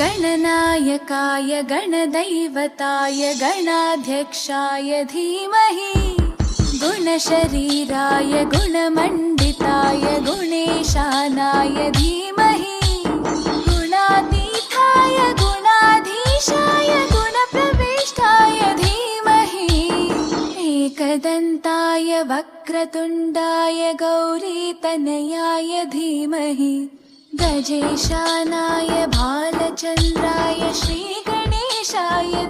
गणनायकाय गणदैवताय गणाध्यक्षाय धीमहि गुणशरीराय गुणमण्डिताय गुणेशानाय धीमहि गुणातीताय गुणाधीशाय गुणप्रविष्टाय धीमहि एकदन्ताय वक्रतुण्डाय गौरीतनयाय धीमहि गजेशानाय भालचन्द्राय श्रीगणेशाय